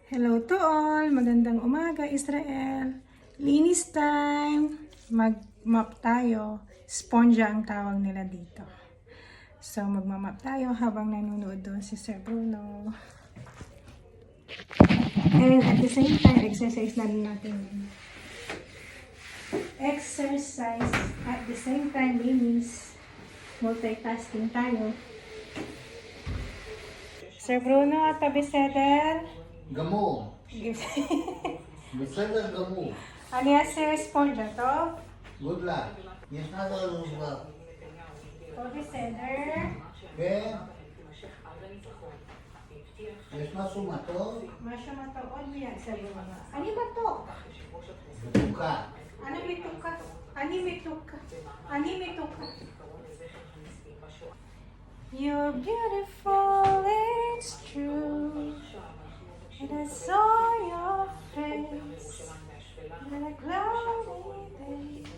Hello to all! Magandang umaga, Israel! Linis time! Mag-map tayo. Sponja ang tawag nila dito. So, magmamap tayo habang nanonood doon si Sir Bruno. And at the same time, exercise na rin natin. Exercise at the same time, linis. Multitasking tayo. Sir Bruno at Abiseder. גמור. בסדר גמור. אני אעשה ספונג'ה, טוב? Good luck. ישנה לנו כבר. טוב בסדר. כן? יש משהו מתוק? משהו מתוק, עוד מיד סבבה. אני מתוק. מתוקה. אני מתוקה. אני מתוקה. אני מתוקה. You're beautiful, it's true. And I saw your face in a cloudy days.